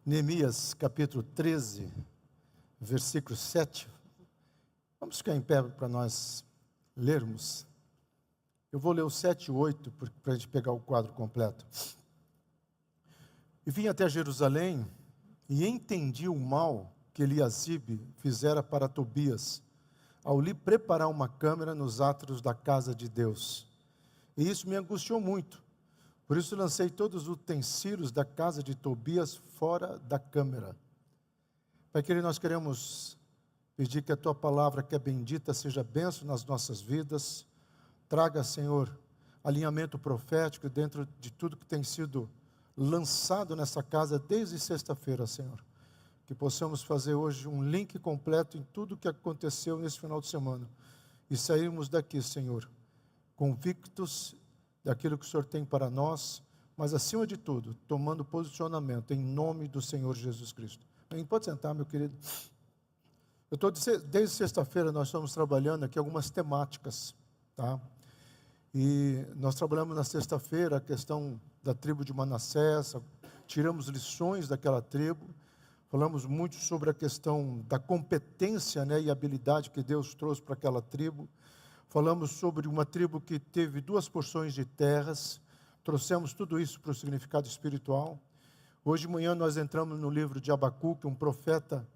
Neemias capítulo 13, versículo 7. Vamos ficar em pé para nós lermos. Eu vou ler o 7 e 8 para a gente pegar o quadro completo. E vim até Jerusalém e entendi o mal que Eliasibe fizera para Tobias, ao lhe preparar uma câmara nos átrios da casa de Deus. E isso me angustiou muito. Por isso lancei todos os utensílios da casa de Tobias fora da câmara. Pai querido, nós queremos pedir que a Tua palavra, que é bendita, seja bênção nas nossas vidas. Traga, Senhor, alinhamento profético dentro de tudo que tem sido lançado nessa casa desde sexta-feira, Senhor. Que possamos fazer hoje um link completo em tudo o que aconteceu nesse final de semana. E sairmos daqui, Senhor, convictos daquilo que o Senhor tem para nós, mas acima de tudo, tomando posicionamento em nome do Senhor Jesus Cristo. Amém? Pode sentar, meu querido. Desde sexta-feira nós estamos trabalhando aqui algumas temáticas, tá? E nós trabalhamos na sexta-feira a questão da tribo de Manassés, tiramos lições daquela tribo, falamos muito sobre a questão da competência, né, e habilidade que Deus trouxe para aquela tribo. Falamos sobre uma tribo que teve 2 porções de terras, trouxemos tudo isso para o significado espiritual. Hoje de manhã nós entramos no livro de Abacuque, um profeta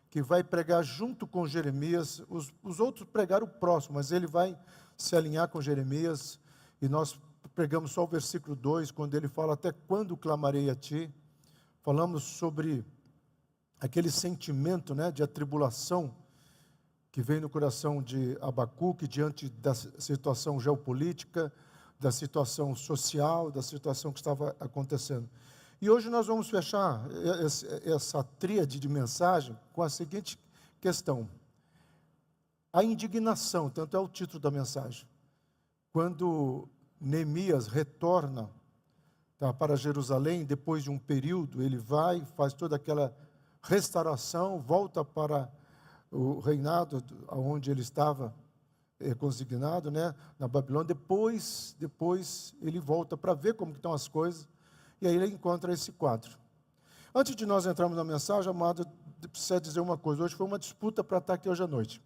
que vai pregar junto com Jeremias. Os outros pregaram o próximo, mas ele vai se alinhar com Jeremias, e nós pregamos só o versículo 2, quando ele fala: até quando clamarei a ti? Falamos sobre aquele sentimento, né, de atribulação que vem no coração de Abacuque diante da situação geopolítica, da situação social, da situação que estava acontecendo. E hoje nós vamos fechar essa tríade de mensagem com a seguinte questão: a indignação, tanto é o título da mensagem. Quando Neemias retorna, tá, para Jerusalém, depois de um período, ele vai, faz toda aquela restauração, volta para o reinado onde ele estava consignado, né, na Babilônia. Depois ele volta para ver como estão as coisas, e aí ele encontra esse quadro. Antes de nós entrarmos na mensagem, amado, precisa dizer uma coisa. Hoje foi uma disputa para estar aqui hoje à noite.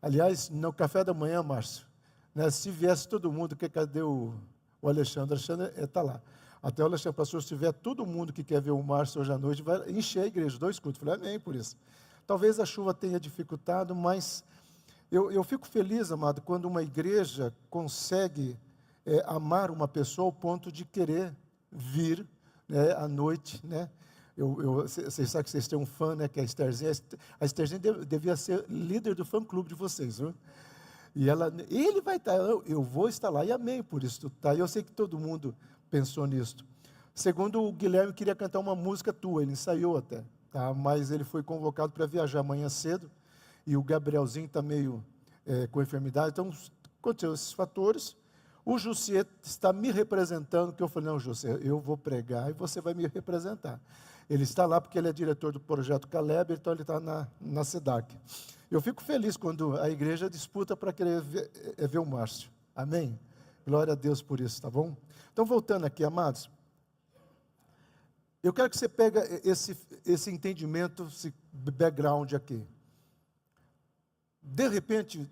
Aliás, no café da manhã, Márcio, né, se viesse todo mundo, cadê o Alexandre? O Alexandre está lá. Até o Alexandre passou: se tiver todo mundo que quer ver o Márcio hoje à noite, vai encher a igreja, 2 cultos. Falei: amém por isso. Talvez a chuva tenha dificultado, mas eu fico feliz, amado, quando uma igreja consegue amar uma pessoa ao ponto de querer vir, né, à noite, né? Vocês sabem que vocês têm um fã, né, que é a Estherzinha. A Estherzinha devia ser líder do fã-clube de vocês, viu? E ele vai estar, eu vou estar lá, e amém por isso, tá? E eu sei que todo mundo pensou nisso. Segundo, o Guilherme queria cantar uma música tua, ele ensaiou até. Tá, mas ele foi convocado para viajar amanhã cedo, e o Gabrielzinho está meio com enfermidade. Então, aconteceu esses fatores. O Jussier está me representando, que eu falei: não, Jussier, eu vou pregar e você vai me representar. Ele está lá porque ele é diretor do projeto Caleb, então ele está na SEDAC. Eu fico feliz quando a igreja disputa para querer ver o Márcio. Amém? Glória a Deus por isso, tá bom? Então, voltando aqui, amados, eu quero que você pegue esse entendimento, esse background aqui. De repente,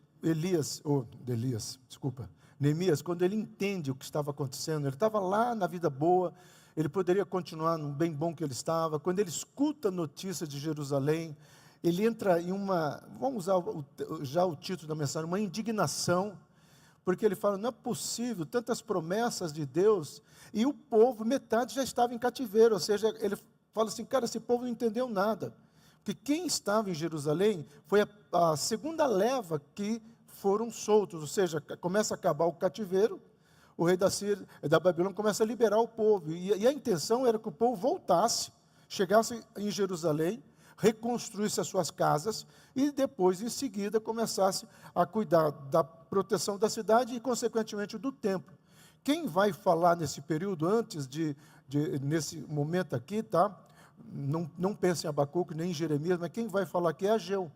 Neemias, quando ele entende o que estava acontecendo, ele estava lá na vida boa, ele poderia continuar no bem bom que ele estava. Quando ele escuta a notícia de Jerusalém, ele entra em vamos usar já o título da mensagem, uma indignação, porque ele fala: não é possível, tantas promessas de Deus, e o povo, metade já estava em cativeiro. Ou seja, ele fala assim: cara, esse povo não entendeu nada, porque quem estava em Jerusalém foi a segunda leva que foram soltos, ou seja, começa a acabar o cativeiro, o rei da Babilônia começa a liberar o povo, e a intenção era que o povo voltasse, chegasse em Jerusalém, reconstruísse as suas casas, e depois, em seguida, começasse a cuidar da proteção da cidade e, consequentemente, do templo. Quem vai falar nesse período, antes nesse momento aqui, tá? Não pense em Abacuque, nem em Jeremias, mas quem vai falar aqui é Ageu.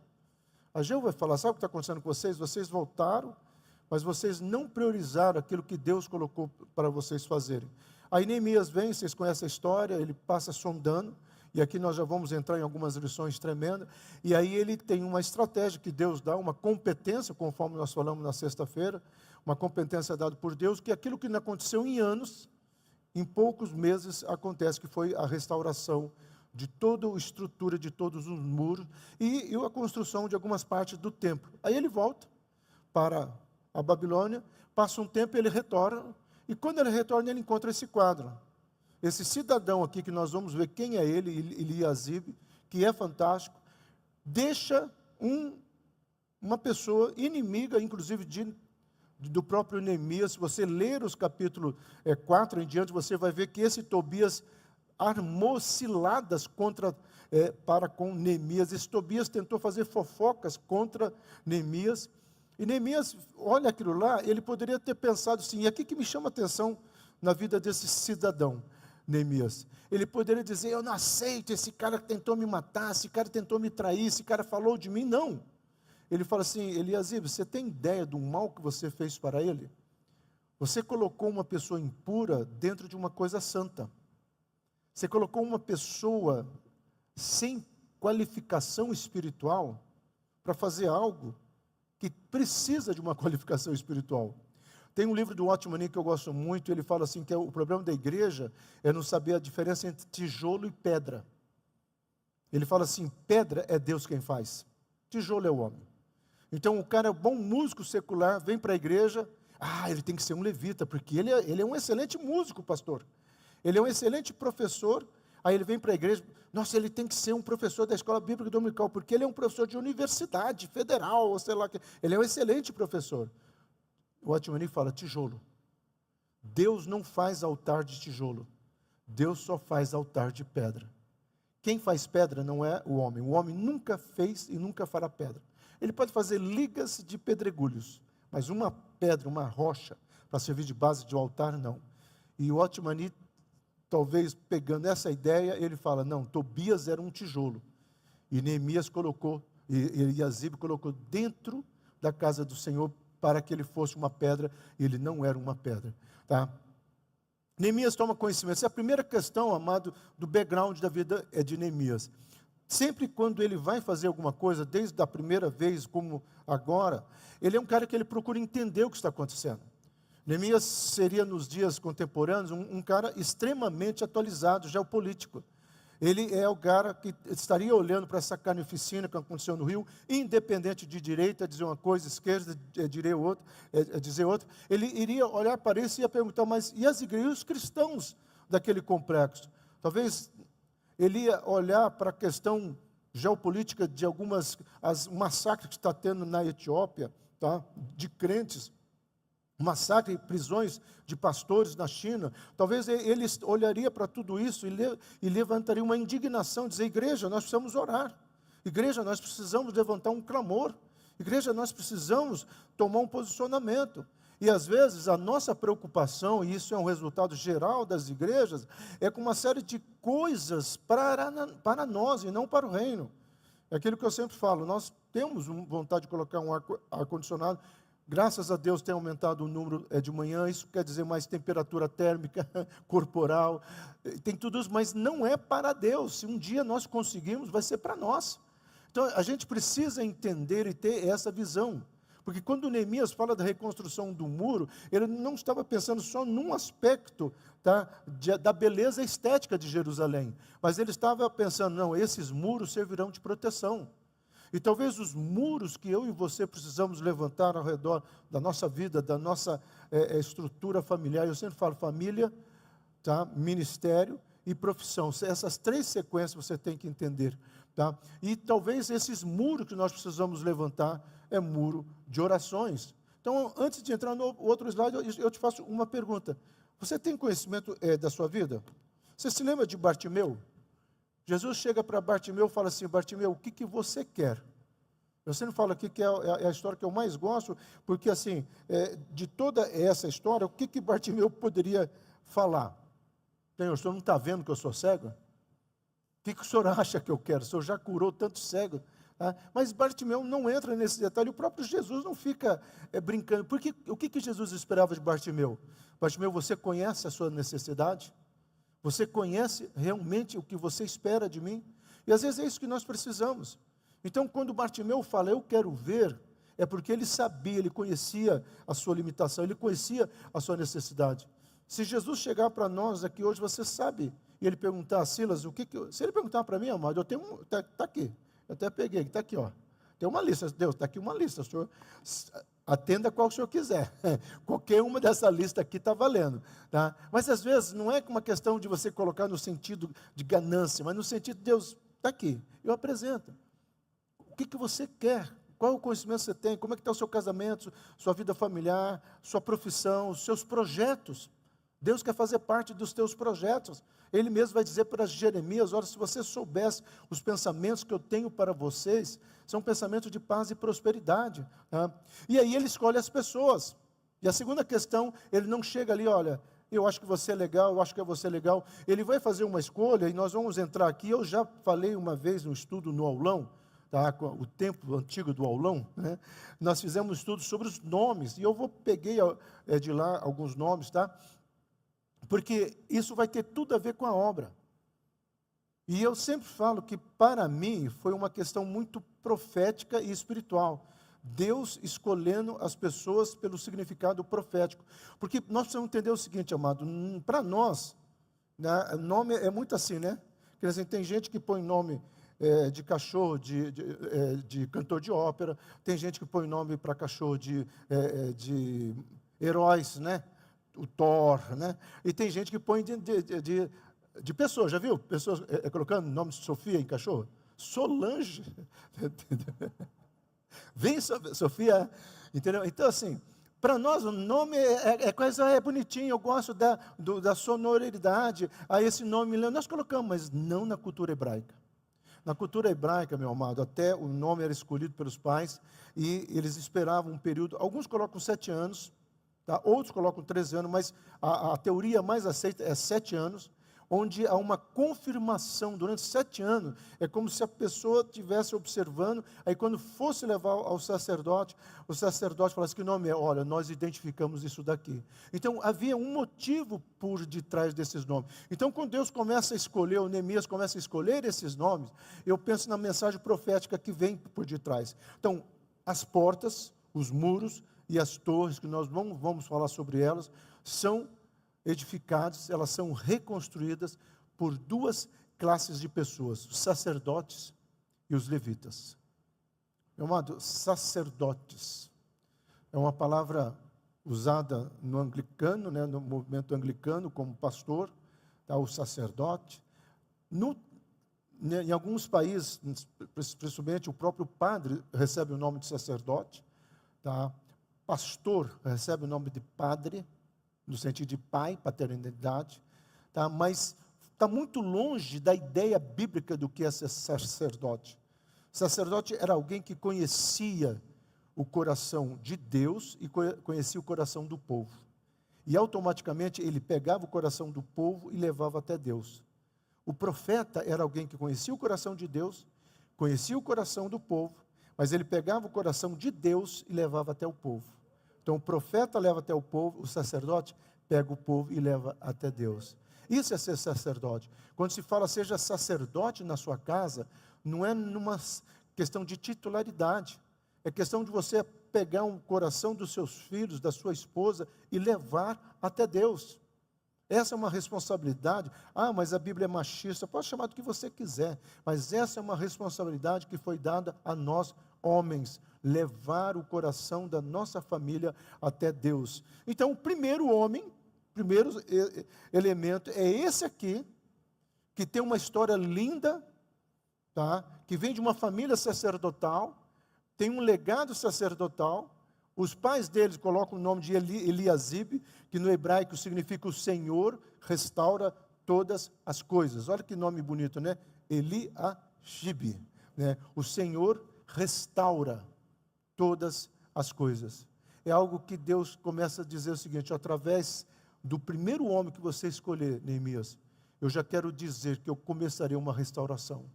Ageu vai falar: sabe o que está acontecendo com vocês? Vocês voltaram, mas vocês não priorizaram aquilo que Deus colocou para vocês fazerem. Aí Neemias vem, vocês conhecem a história, ele passa sondando, e aqui nós já vamos entrar em algumas lições tremendas, e aí ele tem uma estratégia que Deus dá, uma competência, conforme nós falamos na sexta-feira, uma competência dada por Deus, que aquilo que não aconteceu em anos, em poucos meses acontece, que foi a restauração de toda a estrutura, de todos os muros, e a construção de algumas partes do templo. Aí ele volta para a Babilônia, passa um tempo, ele retorna, e quando ele retorna, ele encontra esse quadro. Esse cidadão aqui, que nós vamos ver quem é ele, Eliasibe, que é fantástico, deixa uma pessoa inimiga, inclusive do próprio Neemias. Se você ler os capítulos 4 em diante, você vai ver que esse Tobias armou ciladas para com Neemias. Esse Tobias tentou fazer fofocas contra Neemias, e Neemias, olha aquilo lá, ele poderia ter pensado assim, e aqui que me chama a atenção na vida desse cidadão, Neemias. Ele poderia dizer, eu não aceito esse cara que tentou me matar, esse cara tentou me trair, esse cara falou de mim. Não. Ele fala assim, Eliasibe, você tem ideia do mal que você fez para ele? Você colocou uma pessoa impura dentro de uma coisa santa. Você colocou uma pessoa sem qualificação espiritual para fazer algo que precisa de uma qualificação espiritual. Tem um livro do Watchman que eu gosto muito, ele fala assim, que o problema da igreja é não saber a diferença entre tijolo e pedra. Ele fala assim, pedra é Deus quem faz, tijolo é o homem. Então o cara é bom músico secular, vem para a igreja, ele tem que ser um levita, porque ele é um excelente músico, pastor. Ele é um excelente professor, aí ele vem para a igreja, nossa, ele tem que ser um professor da escola bíblica dominical, porque ele é um professor de universidade federal, ou sei lá, ele é um excelente professor. O Watchman fala, tijolo. Deus não faz altar de tijolo, Deus só faz altar de pedra. Quem faz pedra não é o homem nunca fez e nunca fará pedra. Ele pode fazer ligas de pedregulhos, mas uma pedra, uma rocha, para servir de base de um altar, não. E o Watchman, talvez pegando essa ideia, ele fala, não, Tobias era um tijolo, e Neemias colocou, e Eliasibe colocou dentro da casa do Senhor, para que ele fosse uma pedra, e ele não era uma pedra. Tá? Neemias toma conhecimento. Essa é a primeira questão, amado, do background da vida de Neemias. Sempre quando ele vai fazer alguma coisa, desde a primeira vez, como agora, ele é um cara que ele procura entender o que está acontecendo. Neemias seria, nos dias contemporâneos, um cara extremamente atualizado, geopolítico. Ele é o cara que estaria olhando para essa carnificina que aconteceu no Rio, independente de direita, dizer uma coisa, esquerda, dizer outra. Ele iria olhar para isso e ia perguntar, mas e as igrejas, os cristãos daquele complexo? Talvez ele ia olhar para a questão geopolítica de massacres que está tendo na Etiópia, tá? De crentes, massacre, prisões de pastores na China. Talvez ele olharia para tudo isso e levantaria uma indignação, dizer, igreja, nós precisamos orar. Igreja, nós precisamos levantar um clamor. Igreja, nós precisamos tomar um posicionamento. E às vezes a nossa preocupação, e isso é um resultado geral das igrejas, é com uma série de coisas para nós e não para o reino. É aquilo que eu sempre falo, nós temos vontade de colocar um ar-condicionado. Graças a Deus tem aumentado o número de manhã, isso quer dizer mais temperatura térmica, corporal, tem tudo isso, mas não é para Deus. Se um dia nós conseguirmos, vai ser para nós. Então a gente precisa entender e ter essa visão. Porque quando Neemias fala da reconstrução do muro, ele não estava pensando só num aspecto, tá, da beleza estética de Jerusalém, mas ele estava pensando, não, esses muros servirão de proteção. E talvez os muros que eu e você precisamos levantar ao redor da nossa vida, da nossa estrutura familiar, eu sempre falo família, tá, ministério e profissão. Essas três sequências você tem que entender. Tá? E talvez esses muros que nós precisamos levantar é muro de orações. Então, antes de entrar no outro slide, eu te faço uma pergunta. Você tem conhecimento da sua vida? Você se lembra de Bartimeu? Jesus chega para Bartimeu e fala assim, Bartimeu, o que você quer? Eu sempre falo aqui que é a história que eu mais gosto, porque assim, de toda essa história, o que Bartimeu poderia falar? Senhor, o senhor não está vendo que eu sou cego? O que o senhor acha que eu quero? O senhor já curou tantos cegos. Tá? Mas Bartimeu não entra nesse detalhe, o próprio Jesus não fica brincando. Porque o que Jesus esperava de Bartimeu? Bartimeu, você conhece a sua necessidade? Você conhece realmente o que você espera de mim? E às vezes é isso que nós precisamos. Então, quando Bartimeu fala, eu quero ver, é porque ele sabia, ele conhecia a sua limitação, ele conhecia a sua necessidade. Se Jesus chegar para nós aqui hoje, você sabe, e ele perguntar, Silas, se ele perguntar para mim, amado, eu tenho está aqui, eu até peguei, está aqui, ó. Tem uma lista, Deus, está aqui uma lista, o senhor atenda qual o senhor quiser. Qualquer uma dessa lista aqui está valendo. Tá? Mas às vezes não é uma questão de você colocar no sentido de ganância, mas no sentido de Deus, está aqui, eu apresento. O que você quer? Qual o conhecimento você tem? Como é que está o seu casamento, sua vida familiar, sua profissão, os seus projetos? Deus quer fazer parte dos teus projetos. Ele mesmo vai dizer para Jeremias, olha, se você soubesse os pensamentos que eu tenho para vocês, são pensamentos de paz e prosperidade. Tá? E aí ele escolhe as pessoas. E a segunda questão, ele não chega ali, olha, eu acho que você é legal, eu acho que você é legal. Ele vai fazer uma escolha e nós vamos entrar aqui. Eu já falei uma vez no estudo no aulão, tá? O tempo antigo do aulão, né? Nós fizemos um estudo sobre os nomes. E eu peguei de lá alguns nomes, tá? Porque isso vai ter tudo a ver com a obra. E eu sempre falo que, para mim, foi uma questão muito profética e espiritual. Deus escolhendo as pessoas pelo significado profético. Porque nós precisamos entender o seguinte, amado, para nós, né, nome é muito assim, né? Quer dizer, tem gente que põe nome de cachorro, de cantor de ópera, tem gente que põe nome para cachorro de heróis, né? O Thor, né? E tem gente que põe de pessoas, já viu? Pessoas colocando nome de Sofia em cachorro? Solange. Vem Sofia, entendeu? Então assim, para nós o nome é bonitinho, eu gosto da sonoridade, a esse nome, nós colocamos, mas não na cultura hebraica. Na cultura hebraica, meu amado, até o nome era escolhido pelos pais, e eles esperavam um período, alguns colocam 7 anos, tá? Outros colocam 13 anos, mas a teoria mais aceita é 7 anos, onde há uma confirmação durante 7 anos, é como se a pessoa estivesse observando, aí quando fosse levar ao sacerdote, o sacerdote falasse, que nome é? Olha, nós identificamos isso daqui. Então, havia um motivo por detrás desses nomes. Então, quando Deus começa a escolher, o Neemias começa a escolher esses nomes, eu penso na mensagem profética que vem por detrás. Então, as portas, os muros e as torres, que nós vamos falar sobre elas, são edificadas, elas são reconstruídas por 2 classes de pessoas, os sacerdotes e os levitas. Meu amado, sacerdotes é uma palavra usada no anglicano, né, no movimento anglicano, como pastor, tá, o sacerdote. Em alguns países, principalmente o próprio padre recebe o nome de sacerdote, tá? Pastor recebe o nome de padre, no sentido de pai, paternidade, tá? Mas está muito longe da ideia bíblica do que é ser sacerdote. Sacerdote era alguém que conhecia o coração de Deus e conhecia o coração do povo. E automaticamente ele pegava o coração do povo e levava até Deus. O profeta era alguém que conhecia o coração de Deus, conhecia o coração do povo, mas ele pegava o coração de Deus e levava até o povo. Então o profeta leva até o povo, o sacerdote pega o povo e leva até Deus. Isso é ser sacerdote. Quando se fala seja sacerdote na sua casa, não é numa questão de titularidade. É questão de você pegar um coração dos seus filhos, da sua esposa e levar até Deus. Essa é uma responsabilidade. Ah, mas a Bíblia é machista. Pode chamar do que você quiser, mas essa é uma responsabilidade que foi dada a nós, homens, levar o coração da nossa família até Deus. Então, o primeiro elemento é esse aqui, que tem uma história linda, tá? Que vem de uma família sacerdotal, tem um legado sacerdotal. Os pais deles colocam o nome de Eliasibe, que no hebraico significa o Senhor restaura todas as coisas. Olha que nome bonito, né? Eliasibe, né? O Senhor restaura todas as coisas. É algo que Deus começa a dizer o seguinte, através do primeiro homem que você escolher, Neemias, eu já quero dizer que eu começarei uma restauração.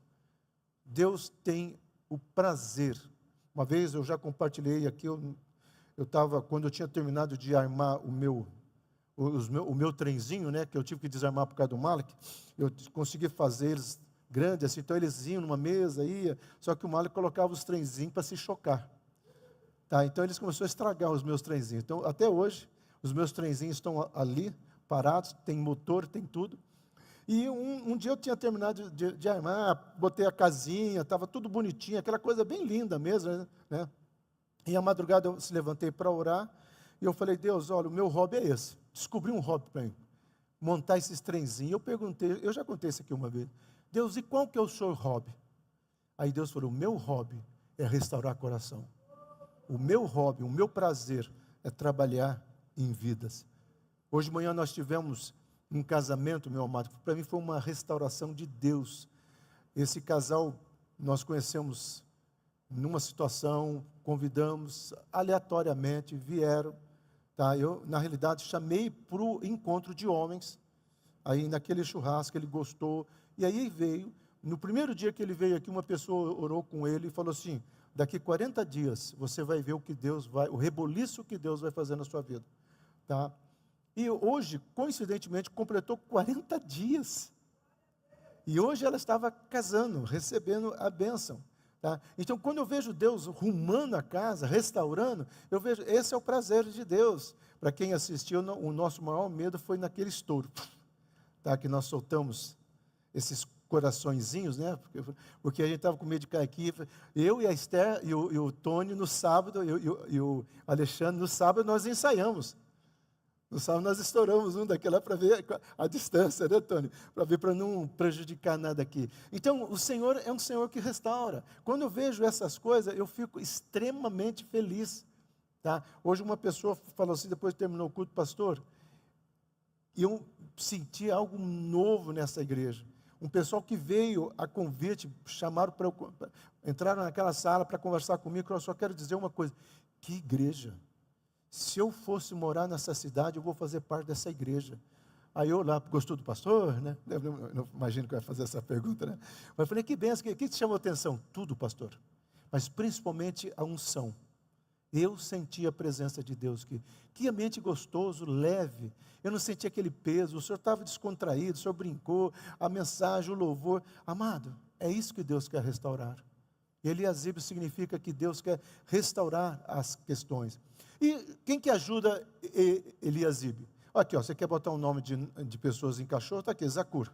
Deus tem o prazer. Uma vez eu já compartilhei aqui, eu estava, quando eu tinha terminado de armar o o meu trenzinho, né, que eu tive que desarmar por causa do Malek, eu consegui fazer eles grandes, assim, então eles iam numa mesa, só que o Malek colocava os trenzinhos para se chocar. Tá, então eles começaram a estragar os meus trenzinhos. Então, até hoje, os meus trenzinhos estão ali, parados, tem motor, tem tudo. E um dia eu tinha terminado de armar, botei a casinha, estava tudo bonitinho, aquela coisa bem linda mesmo, né? E à madrugada eu se levantei para orar, e eu falei, Deus, olha, o meu hobby é esse. Descobri um hobby para mim, montar esses trenzinhos. Eu perguntei, eu já contei isso aqui uma vez, Deus, e qual que é o seu hobby? Aí Deus falou, o meu hobby é restaurar coração. O meu hobby, o meu prazer é trabalhar em vidas. Hoje de manhã nós tivemos um casamento, meu amado, para mim foi uma restauração de Deus. Esse casal nós conhecemos numa situação, convidamos aleatoriamente, vieram. Tá? Eu, na realidade, chamei para o encontro de homens, aí naquele churrasco ele gostou, e aí veio, no primeiro dia que ele veio aqui, uma pessoa orou com ele e falou assim, daqui 40 dias você vai ver o que Deus vai, o reboliço que Deus vai fazer na sua vida. Tá? E hoje, coincidentemente, completou 40 dias. E hoje ela estava casando, recebendo a bênção. Tá? Então, quando eu vejo Deus rumando a casa, restaurando, eu vejo, esse é o prazer de Deus. Para quem assistiu, o nosso maior medo foi naquele estouro, tá? Que nós soltamos esses coraçõezinhos, né? Porque a gente estava com medo de cair aqui. Eu e a Esther e o Tony no sábado, e o Alexandre no sábado, nós ensaiamos. No sábado nós estouramos um daquela para ver a distância, né, Tony? Para ver, para não prejudicar nada aqui. Então, o Senhor é um Senhor que restaura. Quando eu vejo essas coisas, eu fico extremamente feliz. Tá? Hoje uma pessoa falou assim, depois que terminou o culto, pastor, eu senti algo novo nessa igreja. Um pessoal que veio a convite, chamaram para entraram naquela sala para conversar comigo, eu só quero dizer uma coisa, que igreja! Se eu fosse morar nessa cidade, eu vou fazer parte dessa igreja. Aí eu lá, gostou do pastor, né? Eu não imagino que vai fazer essa pergunta, né? Mas eu falei, que benção, o que te chamou a atenção? Tudo, pastor. Mas principalmente a unção. Eu senti a presença de Deus, que ambiente gostoso, leve. Eu não senti aquele peso, o senhor estava descontraído, o senhor brincou, a mensagem, o louvor. Amado, é isso que Deus quer restaurar. Eliasib significa que Deus quer restaurar as questões. E quem que ajuda Eliasib? Aqui, ó, você quer botar um nome de pessoas em cachorro? Está aqui, Zacur.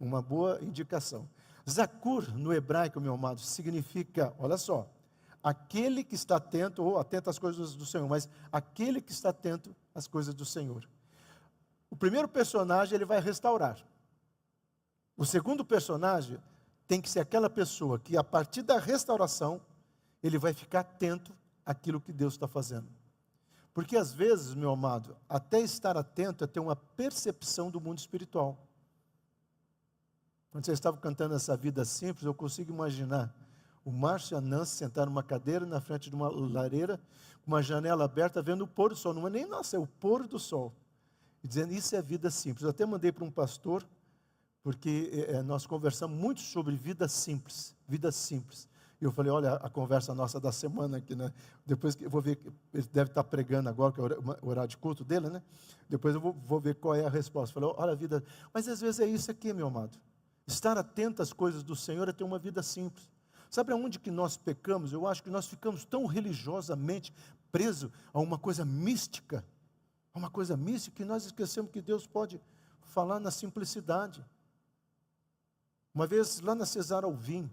Uma boa indicação. Zacur, no hebraico, meu amado, significa, olha só, aquele que está atento, ou atento às coisas do Senhor, mas aquele que está atento às coisas do Senhor. O primeiro personagem, ele vai restaurar. O segundo personagem tem que ser aquela pessoa que, a partir da restauração, ele vai ficar atento àquilo que Deus está fazendo. Porque às vezes, meu amado, até estar atento é ter uma percepção do mundo espiritual. Quando vocês estavam cantando essa vida simples, eu consigo imaginar o Márcio e a Nancy sentaram numa cadeira na frente de uma lareira, com uma janela aberta, vendo o pôr do sol. Não é nem nossa, é o pôr do sol. E dizendo, isso é vida simples. Eu até mandei para um pastor, porque nós conversamos muito sobre vida simples. Vida simples. E eu falei, olha, a conversa nossa da semana aqui, né? Depois que eu vou ver, ele deve estar pregando agora, que é o horário de culto dele, né? Depois eu vou ver qual é a resposta. Falei, olha a vida. Mas às vezes é isso aqui, meu amado. Estar atento às coisas do Senhor é ter uma vida simples. Sabe aonde que nós pecamos? Eu acho que nós ficamos tão religiosamente presos a uma coisa mística, que nós esquecemos que Deus pode falar na simplicidade. Uma vez lá na Cesar Alvim,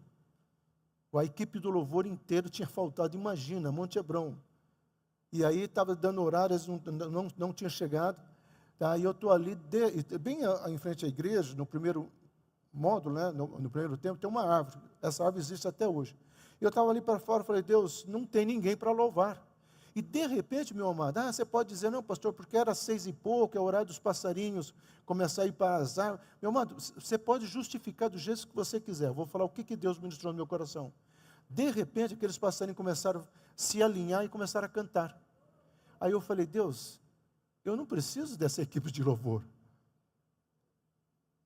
a equipe do louvor inteiro tinha faltado, imagina, Monte Hebrão. E aí estava dando horários, não tinha chegado. Tá? E eu estou ali, bem em frente à igreja, no primeiro módulo, né? no primeiro tempo, tem uma árvore. Essa árvore existe até hoje. E eu estava ali para fora, falei, Deus, não tem ninguém para louvar. E de repente, meu amado, você pode dizer, não, pastor, porque era 6 e pouco, é o horário dos passarinhos começar a ir para as árvores. Meu amado, você pode justificar do jeito que você quiser. Eu vou falar o que Deus ministrou no meu coração. De repente, aqueles passarinhos começaram a se alinhar e começaram a cantar. Aí eu falei, Deus, eu não preciso dessa equipe de louvor.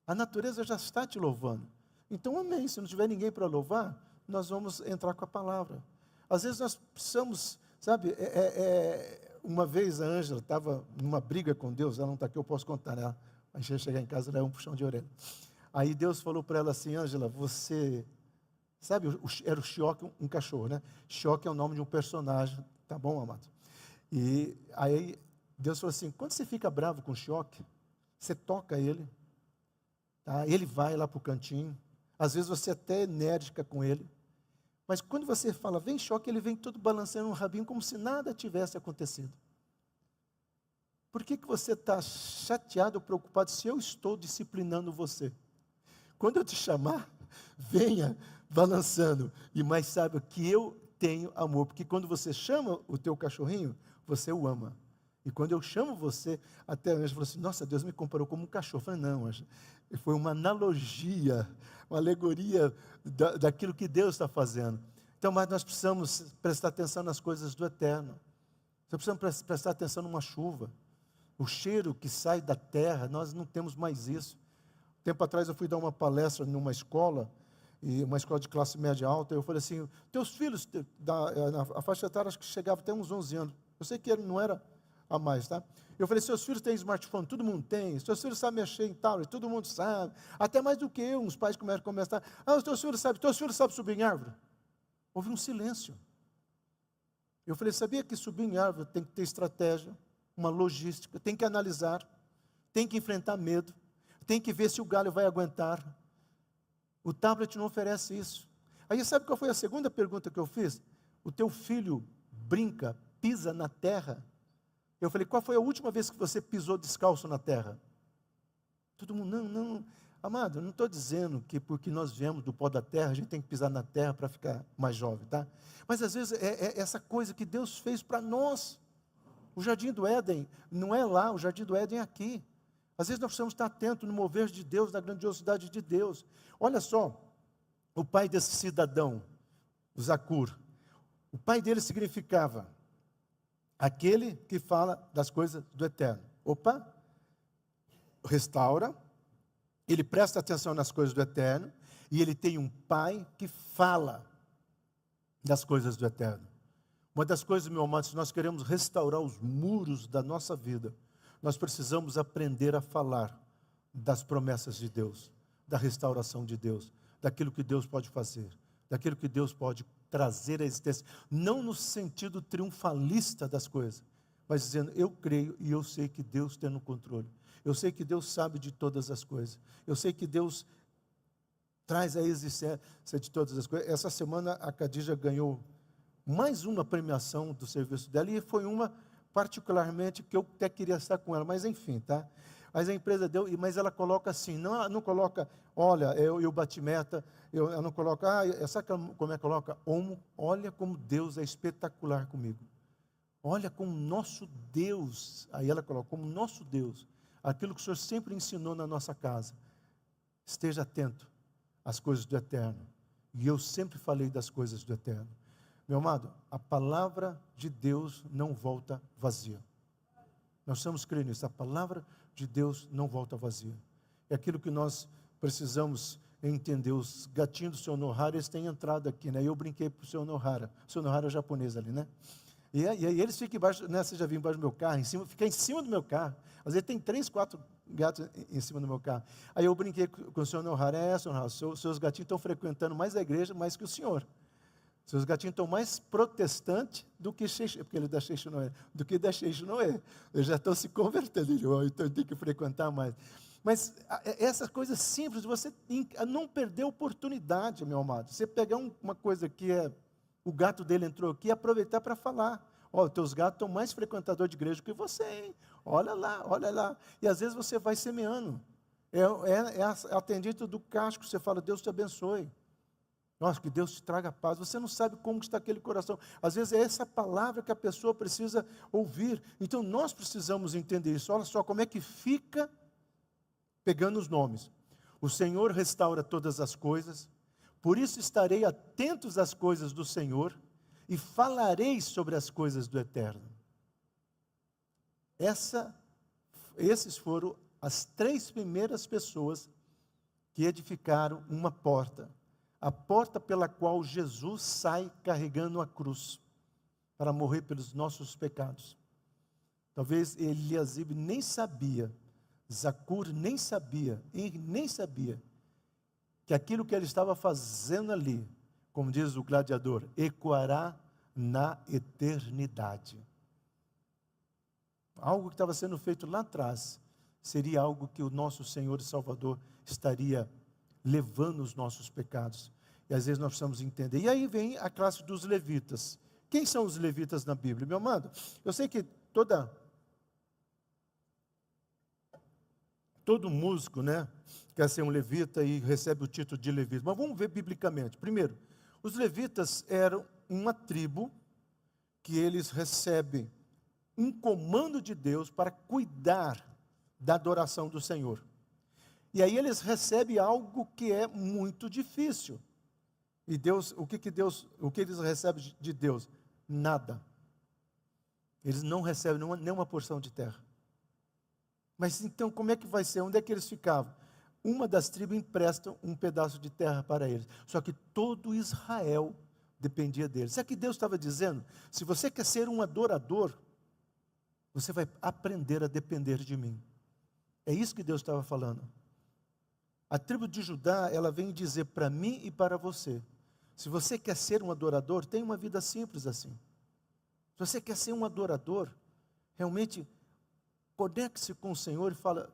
A natureza já está te louvando. Então, amém. Se não tiver ninguém para louvar, nós vamos entrar com a palavra. Às vezes nós precisamos, sabe, uma vez a Ângela estava numa briga com Deus, ela não está aqui, eu posso contar, né? A gente ia chegar em casa, ela é um puxão de orelha. Aí Deus falou para ela assim, Ângela, você... Sabe, era o Chioque, um cachorro, né? Chioque é o nome de um personagem, tá bom, amado? E aí Deus falou assim, quando você fica bravo com o Chioque, você toca ele, tá? Ele vai lá para o cantinho, às vezes você é até enérgica com ele, mas quando você fala, vem Chioque, ele vem todo balançando um rabinho, como se nada tivesse acontecido. Por que você está chateado ou preocupado se eu estou disciplinando você? Quando eu te chamar, venha balançando. E mais saiba que eu tenho amor. Porque quando você chama o teu cachorrinho, você o ama. E quando eu chamo você, até a Ângela falou assim, nossa, Deus me comparou como um cachorro. Eu falei, não, Ângela, foi uma analogia, uma alegoria daquilo que Deus está fazendo. Então, mas nós precisamos prestar atenção nas coisas do eterno. Nós precisamos prestar atenção numa chuva. O cheiro que sai da terra, nós não temos mais isso. Tempo atrás eu fui dar uma palestra numa escola, e uma escola de classe média alta, e eu falei assim, teus filhos, a faixa etária acho que chegava até uns 11 anos, eu sei que ele não era a mais, tá? Eu falei, seus filhos têm smartphone, todo mundo tem, seus filhos sabem mexer em tablet, todo mundo sabe, até mais do que eu, uns pais começam, os teus filhos sabem subir em árvore? Houve um silêncio. Eu falei, sabia que subir em árvore tem que ter estratégia, uma logística, tem que analisar, tem que enfrentar medo, tem que ver se o galho vai aguentar. O tablet não oferece isso. Aí sabe qual foi a segunda pergunta que eu fiz? O teu filho brinca, pisa na terra? Eu falei, qual foi a última vez que você pisou descalço na terra? Todo mundo, não. Amado, eu não estou dizendo que porque nós viemos do pó da terra, a gente tem que pisar na terra para ficar mais jovem, tá? Mas às vezes é essa coisa que Deus fez para nós. O Jardim do Éden não é lá, o Jardim do Éden é aqui. Às vezes nós precisamos estar atentos no mover de Deus, na grandiosidade de Deus. Olha só, o pai desse cidadão, o Zacur, o pai dele significava aquele que fala das coisas do eterno. Opa, restaura, ele presta atenção nas coisas do eterno, e ele tem um pai que fala das coisas do eterno. Uma das coisas, meu amado, se nós queremos restaurar os muros da nossa vida, nós precisamos aprender a falar das promessas de Deus, da restauração de Deus, daquilo que Deus pode fazer, daquilo que Deus pode trazer à existência, não no sentido triunfalista das coisas, mas dizendo, eu creio e eu sei que Deus tem no controle, eu sei que Deus sabe de todas as coisas, eu sei que Deus traz a existência de todas as coisas. Essa semana a Khadija ganhou mais uma premiação do serviço dela, e foi uma particularmente que eu até queria estar com ela, mas enfim, tá? Mas a empresa deu, mas ela coloca assim, não coloca, olha, eu bati meta, ela não coloca, sabe como é que coloca? Olha como Deus é espetacular comigo. Olha como nosso Deus, aí ela coloca, como nosso Deus, aquilo que o Senhor sempre ensinou na nossa casa, esteja atento às coisas do eterno. E eu sempre falei das coisas do eterno. Meu amado, a palavra de Deus não volta vazia. Nós precisamos crer nisso. A palavra de Deus não volta vazia. É aquilo que nós precisamos entender. Os gatinhos do Sr. Nohara, eles têm entrado aqui, né? Eu brinquei para o Sr. Nohara. O Sr. Nohara é japonês ali, né? E aí eles ficam embaixo, né? Você já viu embaixo do meu carro, fica em cima do meu carro. Às vezes tem 3, 4 gatos em cima do meu carro. Aí eu brinquei com o Sr. Nohara, Sr. Nohara, seus gatinhos estão frequentando mais a igreja, mais que o senhor. Seus gatinhos estão mais protestantes do que Xeixo, porque ele é da Xeixo Noé, do que da Xeixo Noé. Eles já estão se convertendo, então eu tenho que frequentar mais. Mas essas coisas simples, você não perder a oportunidade, meu amado. Você pegar uma coisa que o gato dele entrou aqui e aproveitar para falar. Os teus gatos estão mais frequentadores de igreja que você, hein? Olha lá, olha lá. E às vezes você vai semeando. É a tendência do casco, você fala, Deus te abençoe. Nossa, que Deus te traga paz. Você não sabe como está aquele coração. Às vezes é essa palavra que a pessoa precisa ouvir. Então nós precisamos entender isso. Olha só como é que fica pegando os nomes. O Senhor restaura todas as coisas. Por isso estarei atentos às coisas do Senhor e falarei sobre as coisas do Eterno. Esses foram as 3 primeiras pessoas que edificaram uma porta. A porta pela qual Jesus sai carregando a cruz para morrer pelos nossos pecados. Talvez Eliasibe nem sabia, Zacur nem sabia, Henri nem sabia, que aquilo que ele estava fazendo ali, como diz o gladiador, ecoará na eternidade. Algo que estava sendo feito lá atrás, seria algo que o nosso Senhor e Salvador estaria levando os nossos pecados. E às vezes nós precisamos entender. E aí vem a classe dos levitas. Quem são os levitas na Bíblia? Meu amado, eu sei que todo músico, né, quer ser um levita e recebe o título de levita. Mas vamos ver biblicamente. Primeiro, os levitas eram uma tribo que eles recebem um comando de Deus para cuidar da adoração do Senhor. E aí eles recebem algo que é muito difícil. E Deus, o que eles recebem de Deus? Nada. Eles não recebem nenhuma porção de terra. Mas então como é que vai ser? Onde é que eles ficavam? Uma das tribos empresta um pedaço de terra para eles. Só que todo Israel dependia deles. Sabe o que Deus estava dizendo? Se você quer ser um adorador, você vai aprender a depender de mim. É isso que Deus estava falando. A tribo de Judá, ela vem dizer para mim e para você, se você quer ser um adorador, tenha uma vida simples assim. Se você quer ser um adorador, realmente conecte-se com o Senhor e fala,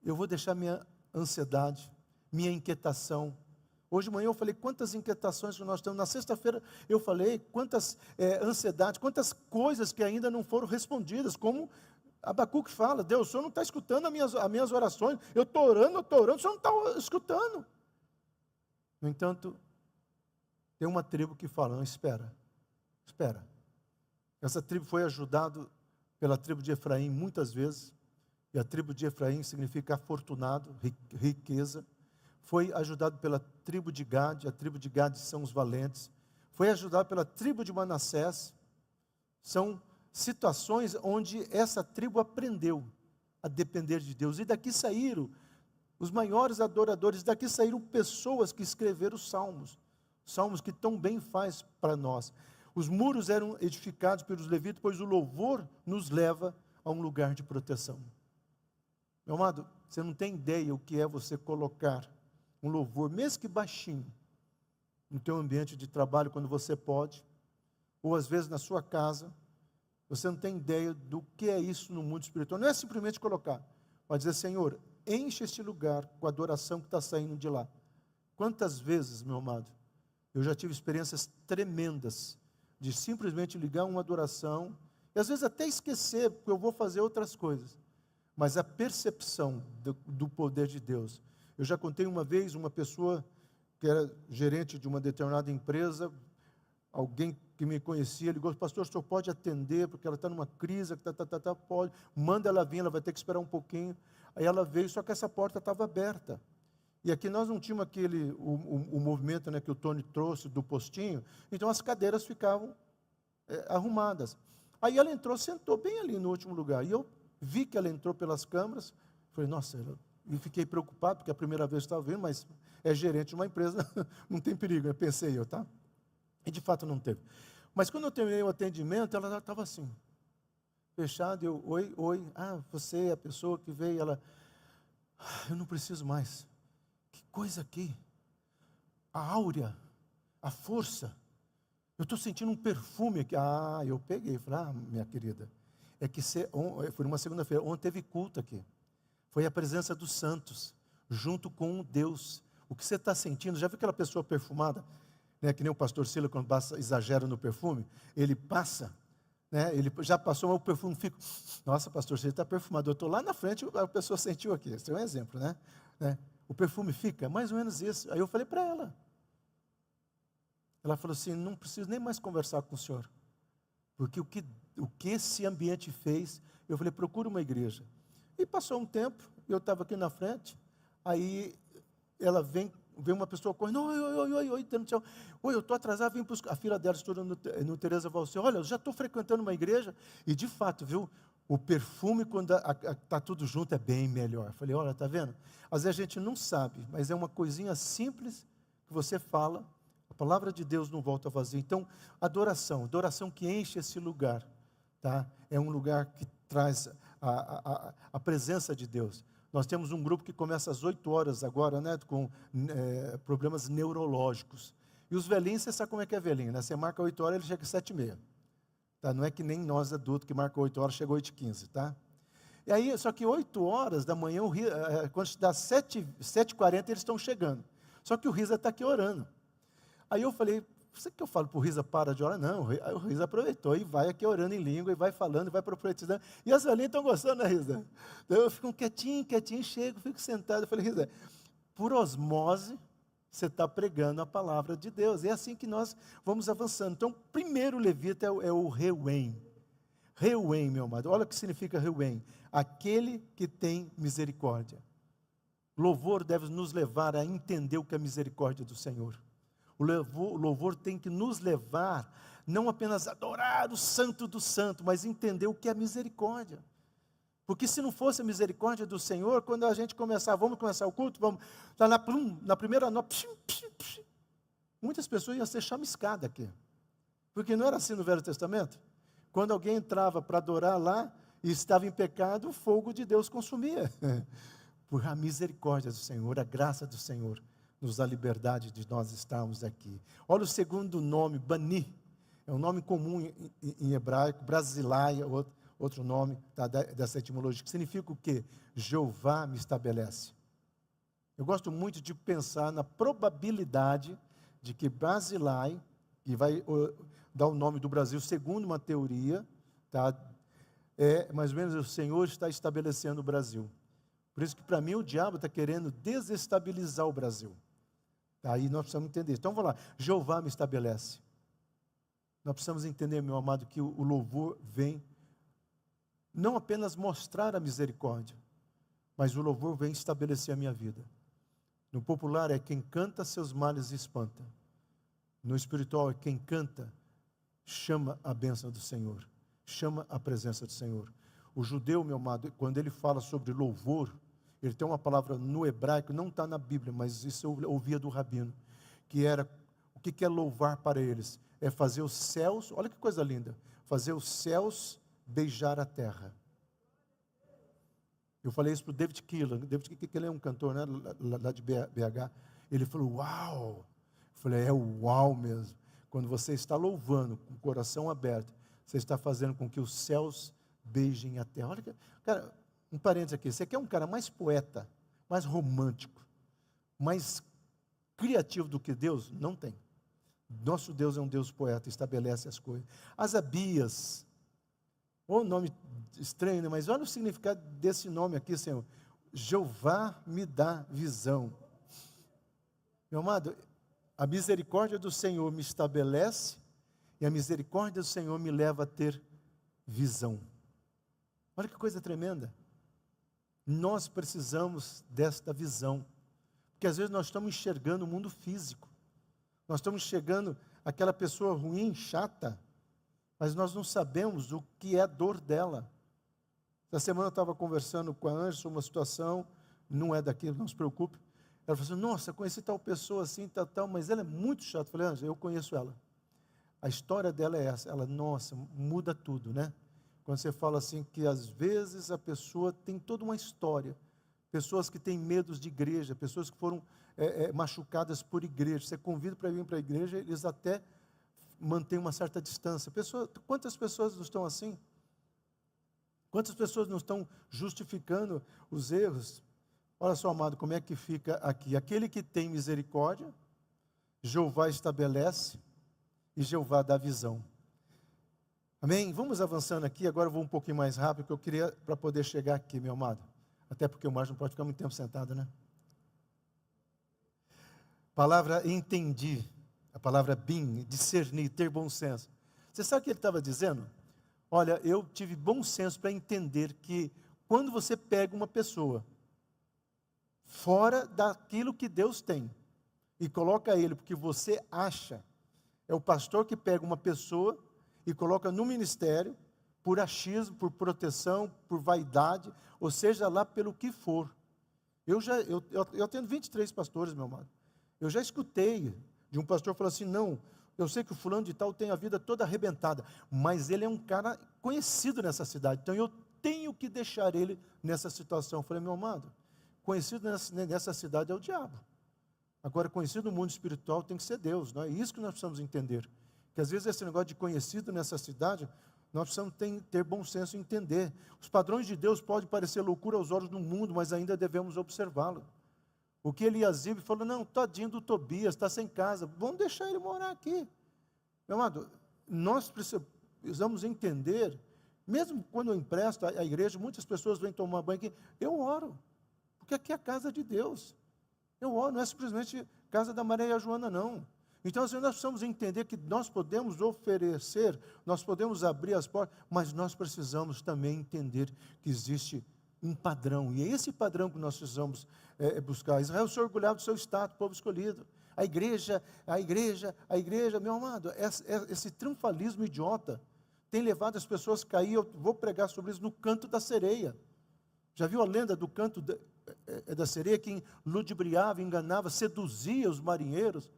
eu vou deixar minha ansiedade, minha inquietação. Hoje de manhã eu falei quantas inquietações que nós temos. Na sexta-feira eu falei quantas ansiedades, quantas coisas que ainda não foram respondidas, como Abacuque fala, Deus, o Senhor não está escutando as minhas orações, eu estou orando, o Senhor não está escutando. No entanto, tem uma tribo que fala, não, espera. Essa tribo foi ajudada pela tribo de Efraim muitas vezes, e a tribo de Efraim significa afortunado, riqueza. Foi ajudado pela tribo de Gade, a tribo de Gade são os valentes. Foi ajudado pela tribo de Manassés. São situações onde essa tribo aprendeu a depender de Deus. E daqui saíram os maiores adoradores, daqui saíram pessoas que escreveram os salmos. Salmos que tão bem faz para nós. Os muros eram edificados pelos levitas, pois o louvor nos leva a um lugar de proteção. Meu amado, você não tem ideia o que é você colocar um louvor, mesmo que baixinho, no teu ambiente de trabalho, quando você pode, ou às vezes na sua casa. Você não tem ideia do que é isso no mundo espiritual. Não é simplesmente colocar, mas dizer, Senhor, enche este lugar com a adoração que está saindo de lá. Quantas vezes, meu amado, eu já tive experiências tremendas de simplesmente ligar uma adoração, e às vezes até esquecer, porque eu vou fazer outras coisas, mas a percepção do poder de Deus. Eu já contei uma vez, uma pessoa que era gerente de uma determinada empresa, alguém que me conhecia, ligou, pastor, o senhor pode atender, porque ela está numa crise, pode, manda ela vir, ela vai ter que esperar um pouquinho. Aí ela veio, só que essa porta estava aberta. E aqui nós não tínhamos o movimento, né, que o Tony trouxe do postinho, então as cadeiras ficavam arrumadas. Aí ela entrou, sentou bem ali no último lugar, e eu vi que ela entrou pelas câmaras, falei, nossa, e fiquei preocupado, porque a primeira vez estava vendo, mas é gerente de uma empresa, não tem perigo, eu pensei eu, tá? E de fato não teve. Mas quando eu terminei o atendimento, ela estava assim, fechada, eu, oi, você é a pessoa que veio, ela, eu não preciso mais. Que coisa aqui, a áurea, a força, eu estou sentindo um perfume aqui. Eu peguei, falei, minha querida, é que foi numa segunda-feira, ontem teve culto aqui, foi a presença dos santos, junto com Deus. O que você está sentindo, já viu aquela pessoa perfumada? Né, que nem o pastor Sila, quando exagera no perfume, ele passa, né, ele já passou, mas o perfume fica, nossa, pastor, você está perfumado, eu estou lá na frente, a pessoa sentiu aqui, esse é um exemplo, né? O perfume fica, mais ou menos isso. Aí eu falei para ela falou assim, não preciso nem mais conversar com o senhor, porque o que esse ambiente fez, eu falei, procura uma igreja. E passou um tempo, eu estava aqui na frente, aí ela vem uma pessoa correndo, oi, dando tchau. Oi, eu estou atrasado, vim buscar. A filha dela estuda no Teresa Valcer. Olha, eu já estou frequentando uma igreja, e de fato, viu, o perfume, quando está tudo junto, é bem melhor. Eu falei, olha, está vendo? Às vezes a gente não sabe, mas é uma coisinha simples que você fala, a palavra de Deus não volta vazia. Então, adoração que enche esse lugar, tá? É um lugar que traz a presença de Deus. Nós temos um grupo que começa às 8 horas agora, né, com problemas neurológicos. E os velhinhos, você sabe como é que é velhinho, né? Você marca 8 horas, ele chega às 7h30. Tá? Não é que nem nós adultos que marcam 8 horas, chega às 8h15, tá? E aí, só que 8 horas da manhã, quando dá 7h40, eles estão chegando. Só que o Risa está aqui orando. Aí eu falei, você que eu falo para o Risa, para de orar? Não, o Risa aproveitou e vai aqui orando em língua, e vai falando, e vai profetizando. E as velhinhas estão gostando, né, Risa? Então eu fico quietinho, chego, fico sentado. Eu falei, Risa, por osmose, você está pregando a palavra de Deus. É assim que nós vamos avançando. Então, o primeiro levita é o Reuém. Reuém, meu amado. Olha o que significa Reuém. Aquele que tem misericórdia. Louvor deve nos levar a entender o que é a misericórdia do Senhor. O louvor tem que nos levar, não apenas a adorar o santo do santo, mas entender o que é misericórdia. Porque se não fosse a misericórdia do Senhor, quando a gente vamos começar o culto, vamos, tá na primeira nota, muitas pessoas iam ser chamiscadas aqui. Porque não era assim no Velho Testamento? Quando alguém entrava para adorar lá e estava em pecado, o fogo de Deus consumia. Por a misericórdia do Senhor, a graça do Senhor, nos dá liberdade de nós estarmos aqui. Olha o segundo nome, Bani. É um nome comum em hebraico, Brasilai, outro nome dessa etimologia, que significa o quê? Jeová me estabelece. Eu gosto muito de pensar na probabilidade de que Brasilai, que vai dar o nome do Brasil, segundo uma teoria, tá? Mais ou menos o Senhor está estabelecendo o Brasil. Por isso que para mim o diabo está querendo desestabilizar o Brasil. Aí nós precisamos entender. Então vamos lá, Jeová me estabelece. Nós precisamos entender, meu amado, que o louvor vem não apenas mostrar a misericórdia, mas o louvor vem estabelecer a minha vida. No popular é quem canta seus males espanta. No espiritual é quem canta, chama a bênção do Senhor, chama a presença do Senhor. O judeu, meu amado, quando ele fala sobre louvor, ele tem uma palavra no hebraico, não está na Bíblia, mas isso eu ouvia do rabino, que era, o que é louvar para eles? É fazer os céus, olha que coisa linda, fazer os céus beijar a terra. Eu falei isso para o David Keelan, que ele é um cantor, né, lá de BH, ele falou, uau! Eu falei, é uau mesmo. Quando você está louvando, com o coração aberto, você está fazendo com que os céus beijem a terra. Olha, cara, um parênteses aqui, você quer um cara mais poeta, mais romântico, mais criativo do que Deus? Não tem. Nosso Deus é um Deus poeta, estabelece as coisas. Asabias, um nome estranho, né? Mas olha o significado desse nome aqui, Senhor. Jeová me dá visão. Meu amado, a misericórdia do Senhor me estabelece e a misericórdia do Senhor me leva a ter visão. Olha que coisa tremenda. Nós precisamos desta visão, porque às vezes nós estamos enxergando o mundo físico, nós estamos enxergando aquela pessoa ruim, chata, mas nós não sabemos o que é a dor dela. Essa semana eu estava conversando com a Ângela sobre uma situação, não é daqui, não se preocupe. Ela falou assim, nossa, conheci tal pessoa assim, tal, mas ela é muito chata. Eu falei, Ângela, eu conheço ela. A história dela é essa. Ela, nossa, muda tudo, né? Quando você fala assim que às vezes a pessoa tem toda uma história. Pessoas que têm medos de igreja, pessoas que foram machucadas por igreja. Você convida para vir para a igreja, eles até mantêm uma certa distância. Quantas pessoas não estão assim? Quantas pessoas não estão justificando os erros? Olha só, amado, como é que fica aqui. Aquele que tem misericórdia, Jeová estabelece e Jeová dá visão. Amém? Vamos avançando aqui. Agora eu vou um pouquinho mais rápido, porque eu queria para poder chegar aqui, meu amado. Até porque o Márcio não pode ficar muito tempo sentado, né? Palavra entendi. A palavra bin, discernir, ter bom senso. Você sabe o que ele estava dizendo? Olha, eu tive bom senso para entender que quando você pega uma pessoa fora daquilo que Deus tem e coloca ele porque você acha, é o pastor que pega uma pessoa e coloca no ministério por achismo, por proteção, por vaidade, ou seja lá pelo que for. Eu tenho 23 pastores, meu amado. Eu já escutei de um pastor falar assim, não, eu sei que o fulano de tal tem a vida toda arrebentada, mas ele é um cara conhecido nessa cidade, então eu tenho que deixar ele nessa situação. Eu falei, meu amado, conhecido nessa cidade é o diabo. Agora, conhecido no mundo espiritual tem que ser Deus, não é isso que nós precisamos entender. Que às vezes esse negócio de conhecido nessa cidade, nós precisamos ter bom senso e entender. Os padrões de Deus podem parecer loucura aos olhos do mundo, mas ainda devemos observá-lo. O que Eliasibe falou, não, tadinho do Tobias, está sem casa, vamos deixar ele morar aqui. Meu amado, nós precisamos entender, mesmo quando eu empresto a igreja, muitas pessoas vêm tomar banho aqui, eu oro, porque aqui é a casa de Deus. Eu oro, não é simplesmente casa da Maria e a Joana, não. Então, assim, nós precisamos entender que nós podemos oferecer, nós podemos abrir as portas, mas nós precisamos também entender que existe um padrão, e é esse padrão que nós precisamos buscar. Israel se orgulhava do seu estado, povo escolhido. A igreja, meu amado, esse triunfalismo idiota tem levado as pessoas a cair. Eu vou pregar sobre isso no canto da sereia. Já viu a lenda do canto da sereia, que ludibriava, enganava, seduzia os marinheiros?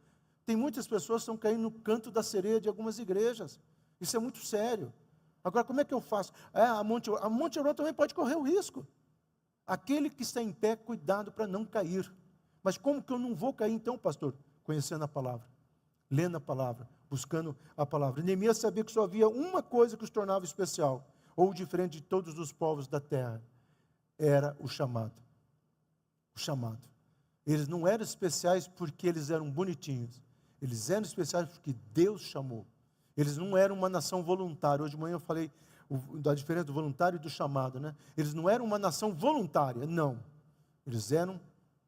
Tem muitas pessoas que estão caindo no canto da sereia de algumas igrejas. Isso é muito sério. Agora, como é que eu faço? A Monte Hermon também pode correr o risco. Aquele que está em pé, cuidado para não cair. Mas como que eu não vou cair então, pastor? Conhecendo a palavra, lendo a palavra, buscando a palavra. Neemias sabia que só havia uma coisa que os tornava especial, ou diferente de todos os povos da terra, era o chamado. O chamado. Eles não eram especiais porque eles eram bonitinhos, eles eram especiais porque Deus chamou. Eles não eram uma nação voluntária. Hoje de manhã eu falei da diferença do voluntário e do chamado, né? Eles não eram uma nação voluntária, não. Eles eram,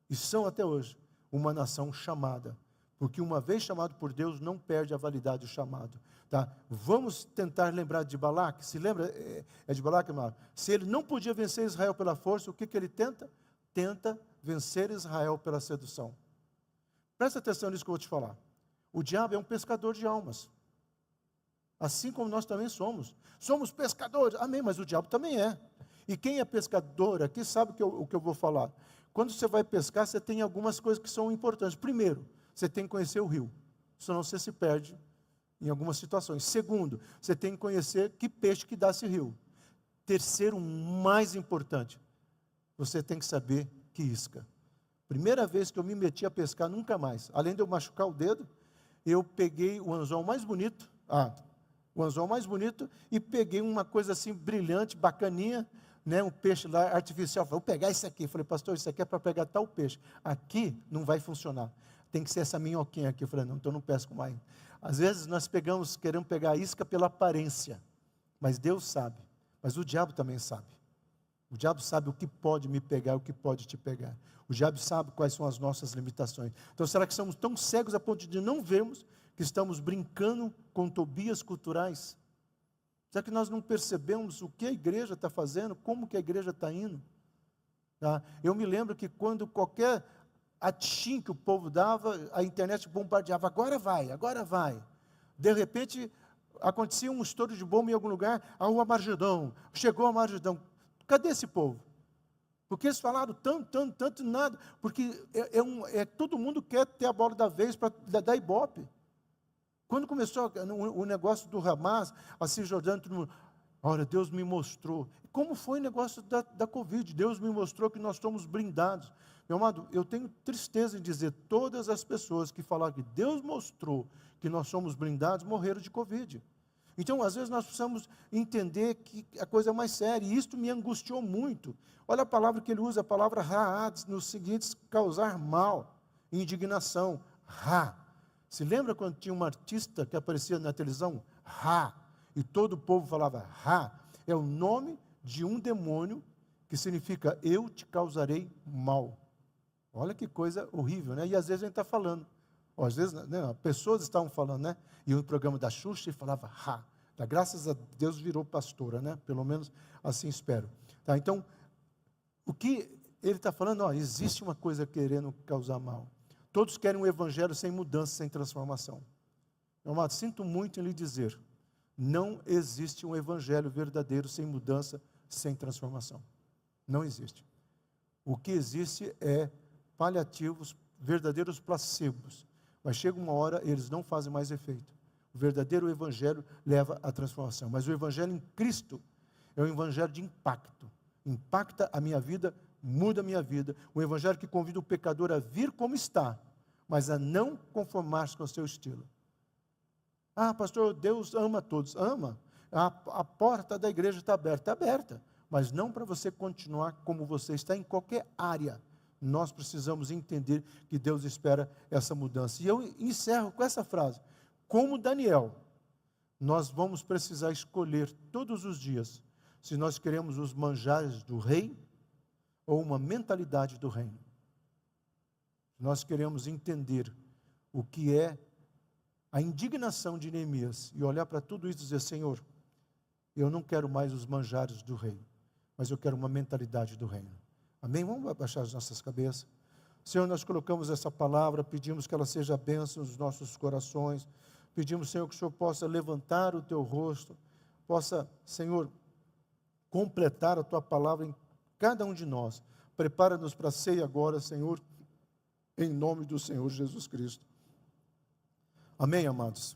e são até hoje, uma nação chamada. Porque uma vez chamado por Deus, não perde a validade do chamado. Tá? Vamos tentar lembrar de Balaque. Se lembra, de Balaque, amado? Se ele não podia vencer Israel pela força, o que ele tenta? Tenta vencer Israel pela sedução. Presta atenção nisso que eu vou te falar. O diabo é um pescador de almas. Assim como nós também somos. Somos pescadores, amém, mas o diabo também é. E quem é pescador aqui sabe o que eu vou falar. Quando você vai pescar, você tem algumas coisas que são importantes. Primeiro, você tem que conhecer o rio, senão você se perde em algumas situações. Segundo, você tem que conhecer que peixe que dá esse rio. Terceiro, mais importante, você tem que saber que isca. Primeira vez que eu me meti a pescar, nunca mais. Além de eu machucar o dedo, eu peguei o anzol mais bonito, e peguei uma coisa assim brilhante, bacaninha, né, um peixe lá artificial. Falei, vou pegar isso aqui. Falei, pastor, isso aqui é para pegar tal peixe. Aqui não vai funcionar. Tem que ser essa minhoquinha aqui. Eu falei, não, então não pesco mais. Às vezes nós queremos pegar a isca pela aparência, mas Deus sabe, mas o diabo também sabe. O diabo sabe o que pode me pegar, o que pode te pegar. O diabo sabe quais são as nossas limitações. Então, será que somos tão cegos a ponto de não vermos que estamos brincando com Tobias culturais? Será que nós não percebemos o que a igreja está fazendo, como que a igreja está indo? Tá? Eu me lembro que quando qualquer atim que o povo dava, a internet bombardeava, agora vai. De repente, acontecia um estouro de bomba em algum lugar, a rua Margidão, chegou a Margidão. Cadê esse povo? Porque eles falaram tanto, nada, porque todo mundo quer ter a bola da vez para dar ibope. Quando começou o negócio do Hamas, a Cisjordânia, todo mundo, olha, Deus me mostrou. Como foi o negócio da Covid? Deus me mostrou que nós somos blindados. Meu amado, eu tenho tristeza em dizer, todas as pessoas que falaram que Deus mostrou que nós somos blindados, morreram de Covid. Então, às vezes, nós precisamos entender que a coisa é mais séria, e isto me angustiou muito. Olha a palavra que ele usa, a palavra ra'ad, nos seguintes, causar mal, indignação, ra. Se lembra quando tinha uma artista que aparecia na televisão? Ra. E todo o povo falava Ra. É o nome de um demônio que significa eu te causarei mal. Olha que coisa horrível, né? E às vezes a gente está falando. Às vezes, né, pessoas estavam falando, né? E o programa da Xuxa falava Ra. Tá, graças a Deus virou pastora, né? Pelo menos assim espero. Tá, então, o que ele está falando? Ó, existe uma coisa querendo causar mal. Todos querem um evangelho sem mudança, sem transformação. Meu amado, sinto muito em lhe dizer, não existe um evangelho verdadeiro sem mudança, sem transformação. Não existe. O que existe é paliativos, verdadeiros placebos. Mas chega uma hora, eles não fazem mais efeito. O verdadeiro evangelho leva à transformação. Mas o evangelho em Cristo É um evangelho de impacto. Impacta a minha vida, muda a minha vida. Um evangelho que convida o pecador a vir como está, mas a não conformar-se com o seu estilo. Ah, pastor, Deus ama todos. Ama. A porta da igreja está aberta, mas não para você continuar como você está em qualquer área. Nós precisamos entender que Deus espera essa mudança. E eu encerro com essa frase. Como Daniel, nós vamos precisar escolher todos os dias se nós queremos os manjares do rei ou uma mentalidade do reino. Nós queremos entender o que é a indignação de Neemias e olhar para tudo isso e dizer, Senhor, eu não quero mais os manjares do rei, mas eu quero uma mentalidade do reino. Amém? Vamos abaixar as nossas cabeças. Senhor, nós colocamos essa palavra, pedimos que ela seja bênção nos nossos corações. Pedimos, Senhor, que o Senhor possa levantar o teu rosto, possa, Senhor, completar a tua palavra em cada um de nós. Prepara-nos para a ceia agora, Senhor, em nome do Senhor Jesus Cristo. Amém, amados?